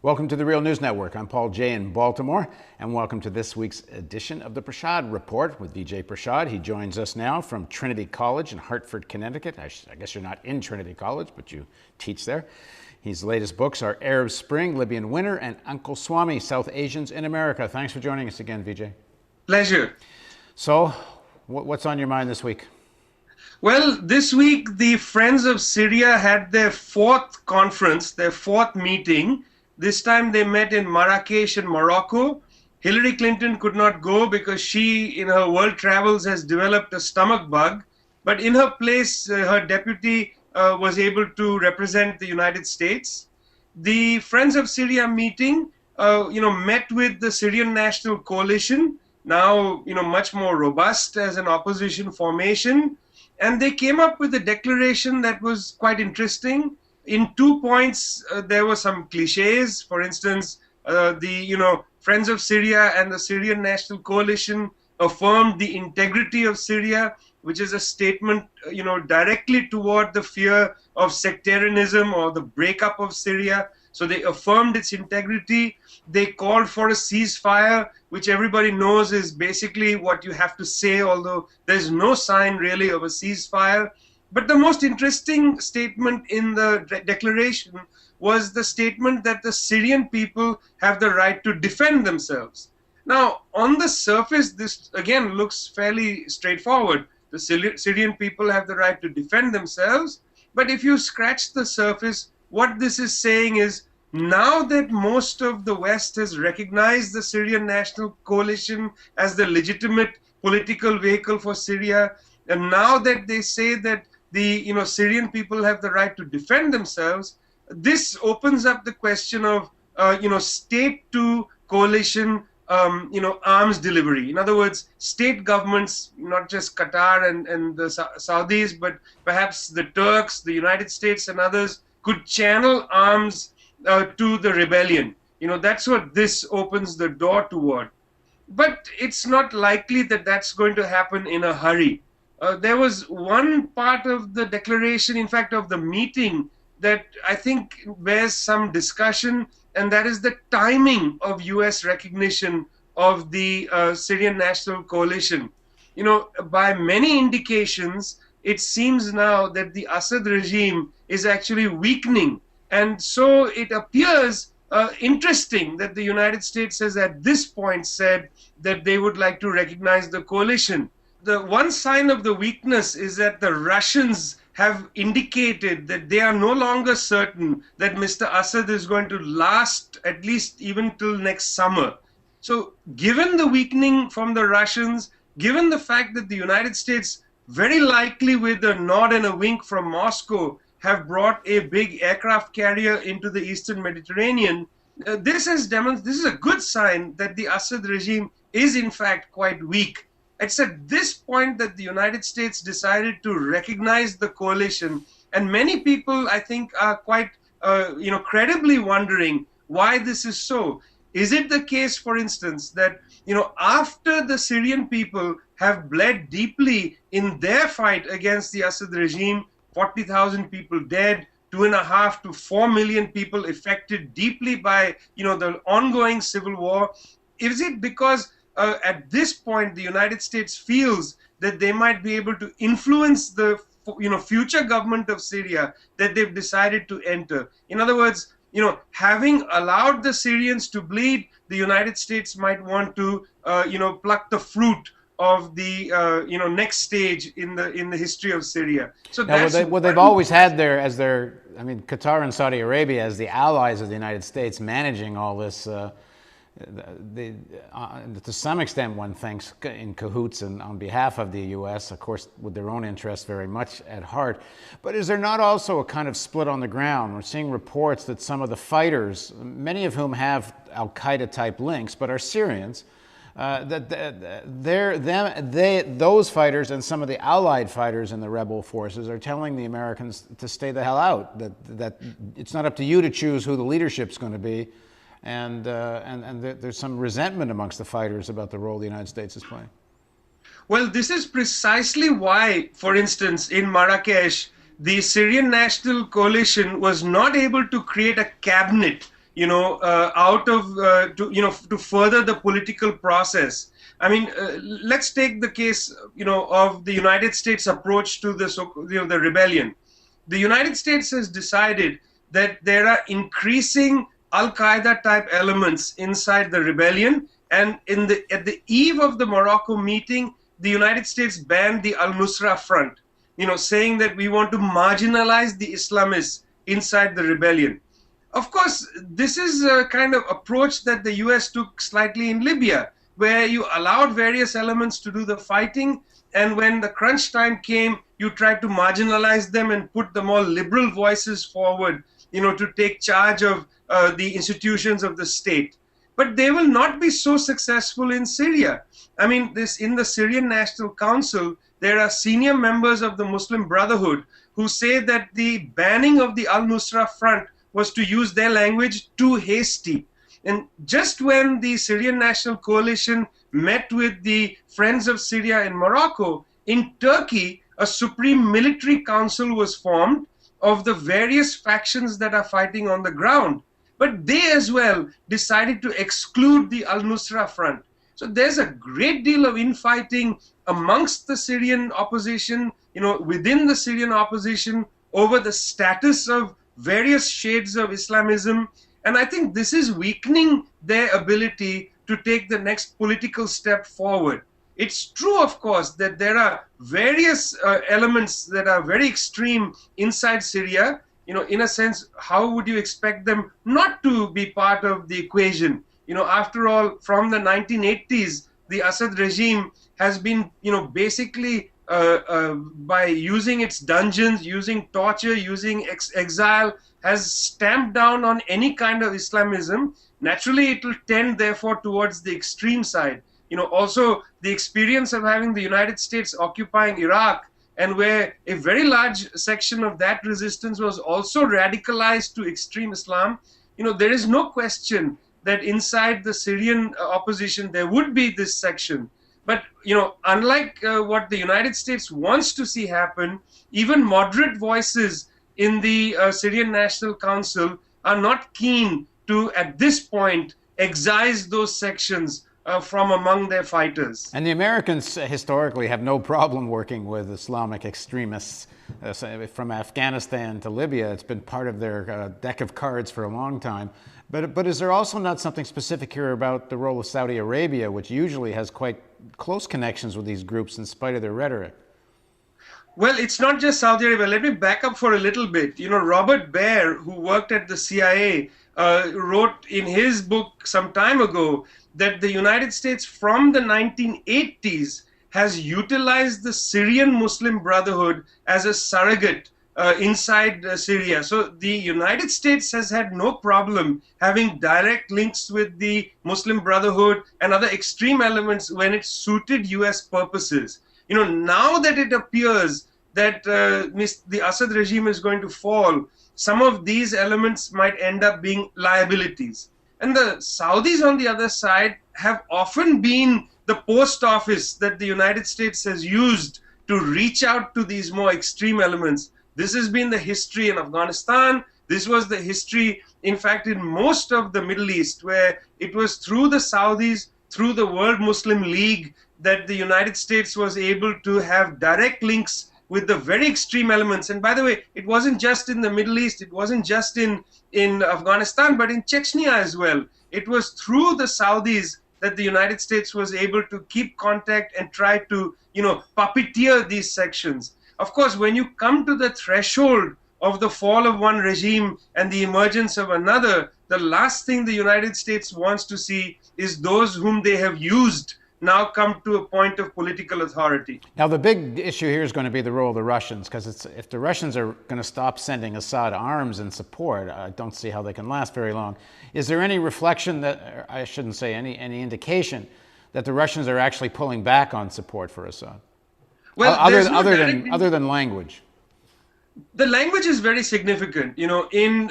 Welcome to the Real News Network. I'm Paul Jay in Baltimore, and welcome to this week's edition of the Prashad Report with Vijay Prashad. He joins us now from Trinity College in Hartford, Connecticut. I guess you're not in Trinity College, but you teach there. His latest books are Arab Spring, Libyan Winter, and Uncle Swami, South Asians in America. Thanks for joining us again, Vijay. Pleasure. So, what's on your mind this week? Well, this week the Friends of Syria had their fourth conference, their fourth meeting. This time they met in Marrakesh in Morocco. Hillary Clinton could not go because she, in her world travels, has developed a stomach bug. But in her place, her deputy was able to represent the United States. The Friends of Syria meeting, met with the Syrian National Coalition, now, much more robust as an opposition formation. And they came up with a declaration that was quite interesting. In 2 points, there were some cliches. For instance, the Friends of Syria and the Syrian National Coalition affirmed the integrity of Syria, which is a statement, directly toward the fear of sectarianism or the breakup of Syria. So they affirmed its integrity. They called for a ceasefire, which everybody knows is basically what you have to say, although there's no sign really of a ceasefire. But the most interesting statement in the declaration was the statement that the Syrian people have the right to defend themselves. Now, on the surface, this again looks fairly straightforward. The Syrian people have the right to defend themselves. But if you scratch the surface, what this is saying is, now that most of the West has recognized the Syrian National Coalition as the legitimate political vehicle for Syria, and now that they say that the Syrian people have the right to defend themselves, this opens up the question of state to coalition arms delivery. In other words, state governments, not just Qatar and the Saudis, but perhaps the Turks, the United States and others, could channel arms to the rebellion. That's what this opens the door toward. But it's not likely that that's going to happen in a hurry. There was one part of the declaration, in fact, of the meeting, that I think bears some discussion, and that is the timing of US recognition of the Syrian National Coalition. By many indications, it seems now that the Assad regime is actually weakening. And so it appears interesting that the United States has at this point said that they would like to recognize the coalition. The one sign of the weakness is that the Russians have indicated that they are no longer certain that Mr. Assad is going to last at least even till next summer. So given the weakening from the Russians, given the fact that the United States, very likely with a nod and a wink from Moscow, have brought a big aircraft carrier into the Eastern Mediterranean, this is a good sign that the Assad regime is in fact quite weak. It's at this point that the United States decided to recognize the coalition, and many people, I think, are quite, credibly wondering why this is so. Is it the case, for instance, that, after the Syrian people have bled deeply in their fight against the Assad regime, 40,000 people dead, 2.5 to 4 million people affected deeply by, the ongoing civil war, is it because at this point, the United States feels that they might be able to influence the future government of Syria that they've decided to enter? In other words, having allowed the Syrians to bleed, the United States might want to pluck the fruit of the next stage in the history of Syria. So now, that's they've always had Qatar and Saudi Arabia as the allies of the United States managing all this. To some extent, one thinks in cahoots and on behalf of the U.S., of course, with their own interests very much at heart. But is there not also a kind of split on the ground? We're seeing reports that some of the fighters, many of whom have al-Qaeda type links, but are Syrians, those fighters and some of the allied fighters in the rebel forces are telling the Americans to stay the hell out, that it's not up to you to choose who the leadership's going to be. And there's some resentment amongst the fighters about the role the United States is playing. Well, this is precisely why, for instance, in Marrakesh, the Syrian National Coalition was not able to create a cabinet out of to further the political process. I mean, let's take the case, of the United States approach to the rebellion. The United States has decided that there are increasing Al-Qaeda type elements inside the rebellion, and at the eve of the Morocco meeting, the United States banned the Al-Nusra Front, saying that we want to marginalize the Islamists inside the rebellion. Of course, this is a kind of approach that the US took slightly in Libya, where you allowed various elements to do the fighting, and when the crunch time came, you tried to marginalize them and put the more liberal voices forward, to take charge of the institutions of the state. But they will not be so successful in Syria. I mean, in the Syrian National Council, there are senior members of the Muslim Brotherhood who say that the banning of the Al-Nusra Front was, to use their language, too hasty. And just when the Syrian National Coalition met with the Friends of Syria in Morocco, in Turkey, a supreme military council was formed of the various factions that are fighting on the ground. But they as well decided to exclude the Al-Nusra Front. So there's a great deal of infighting amongst the Syrian opposition, within the Syrian opposition, over the status of various shades of Islamism. And I think this is weakening their ability to take the next political step forward. It's true, of course, that there are various elements that are very extreme inside Syria. In a sense, how would you expect them not to be part of the equation? After all, from the 1980s, the Assad regime has been, basically by using its dungeons, using torture, using exile, has stamped down on any kind of Islamism. Naturally, it will tend, therefore, towards the extreme side. Also the experience of having the United States occupying Iraq, and where a very large section of that resistance was also radicalized to extreme Islam, there is no question that inside the Syrian opposition there would be this section. But, unlike what the United States wants to see happen, even moderate voices in the Syrian National Council are not keen to, at this point, excise those sections from among their fighters. And the Americans historically have no problem working with Islamic extremists. From Afghanistan to Libya, it's been part of their deck of cards for a long time. But is there also not something specific here about the role of Saudi Arabia, which usually has quite close connections with these groups in spite of their rhetoric? Well, it's not just Saudi Arabia. Let me back up for a little bit. Robert Baer, who worked at the CIA, wrote in his book some time ago that the United States from the 1980s has utilized the Syrian Muslim Brotherhood as a surrogate inside Syria. So the United States has had no problem having direct links with the Muslim Brotherhood and other extreme elements when it suited US purposes. Now that it appears that the Assad regime is going to fall, some of these elements might end up being liabilities. And the Saudis, on the other side, have often been the post office that the United States has used to reach out to these more extreme elements. This has been the history in Afghanistan. This was the history, in fact, in most of the Middle East, where it was through the Saudis, through the World Muslim League, that the United States was able to have direct links with the very extreme elements. And by the way, it wasn't just in the Middle East, it wasn't just in Afghanistan, but in Chechnya as well. It was through the Saudis that the United States was able to keep contact and try to, puppeteer these sections. Of course, when you come to the threshold of the fall of one regime and the emergence of another, the last thing the United States wants to see is those whom they have used now come to a point of political authority. Now, the big issue here is going to be the role of the Russians, because if the Russians are going to stop sending Assad arms and support, I don't see how they can last very long. Is there any reflection that, I shouldn't say any indication, that the Russians are actually pulling back on support for Assad? Well, other than language. The language is very significant. In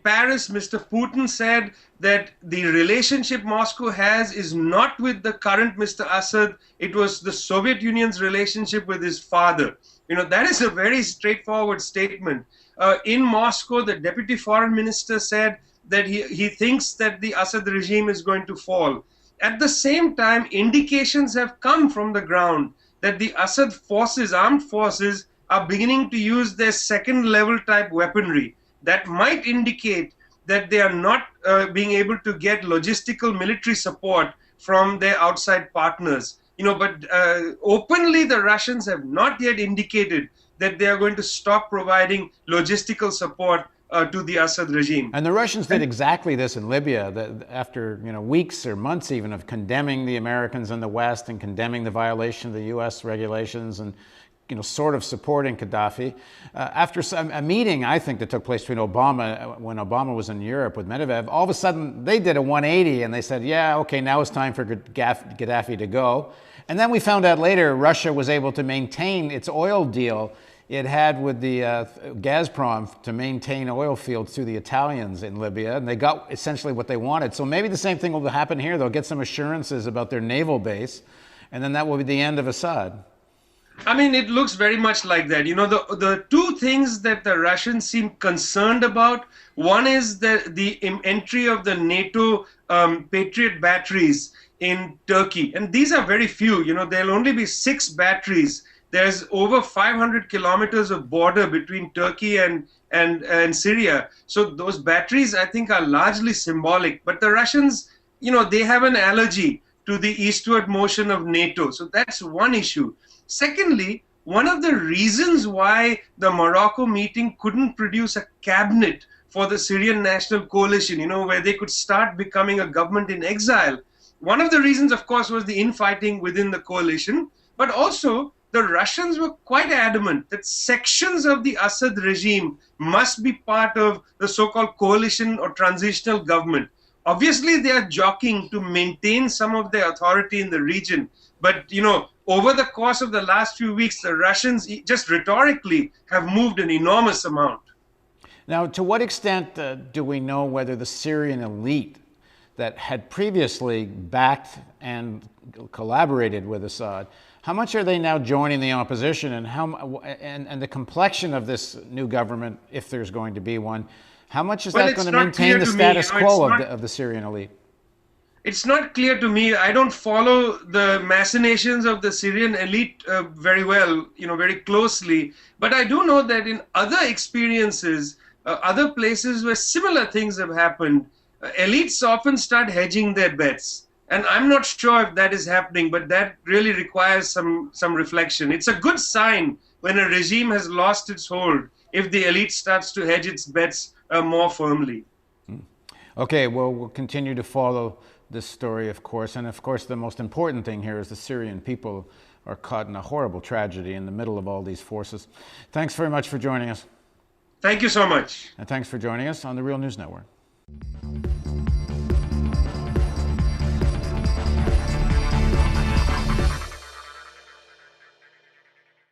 Paris, Mr. Putin said that the relationship Moscow has is not with the current Mr. Assad. It was the Soviet Union's relationship with his father. That is a very straightforward statement. In Moscow, the deputy foreign minister said that he thinks that the Assad regime is going to fall. At the same time, indications have come from the ground that the Assad forces, armed forces, are beginning to use their second level type weaponry. That might indicate that they are not being able to get logistical military support from their outside partners. But openly the Russians have not yet indicated that they are going to stop providing logistical support to the Assad regime. And the Russians did exactly this in Libya, after weeks or months even of condemning the Americans in the West and condemning the violation of the U.S. regulations and sort of supporting Gaddafi. After a meeting, I think, that took place between Obama, when Obama was in Europe with Medvedev, all of a sudden they did a 180 and they said, yeah, okay, now it's time for Gaddafi to go. And then we found out later Russia was able to maintain its oil deal it had with the Gazprom to maintain oil fields through the Italians in Libya, and they got essentially what they wanted. So maybe the same thing will happen here. They'll get some assurances about their naval base, and then that will be the end of Assad. I mean, it looks very much like that. The two things that the Russians seem concerned about, one is the entry of the NATO Patriot batteries in Turkey. And these are very few. There'll only be 6 batteries. There's over 500 kilometers of border between Turkey and Syria. So those batteries, I think, are largely symbolic. But the Russians, they have an allergy to the eastward motion of NATO. So that's one issue. Secondly, one of the reasons why the Morocco meeting couldn't produce a cabinet for the Syrian National Coalition, where they could start becoming a government in exile, one of the reasons, of course, was the infighting within the coalition, but also the Russians were quite adamant that sections of the Assad regime must be part of the so-called coalition or transitional government. Obviously, they are jockeying to maintain some of their authority in the region, but, over the course of the last few weeks, the Russians just rhetorically have moved an enormous amount. Now, to what extent do we know whether the Syrian elite that had previously backed and collaborated with Assad, how much are they now joining the opposition, and the complexion of this new government, if there's going to be one, how much is that going to maintain the status quo of the Syrian elite? It's not clear to me. I don't follow the machinations of the Syrian elite very well, very closely. But I do know that in other experiences, other places where similar things have happened, elites often start hedging their bets. And I'm not sure if that is happening, but that really requires some reflection. It's a good sign when a regime has lost its hold if the elite starts to hedge its bets more firmly. Okay, well, we'll continue to follow this story, of course. And of course, the most important thing here is the Syrian people are caught in a horrible tragedy in the middle of all these forces. Thanks very much for joining us. Thank you so much. And thanks for joining us on the Real News Network.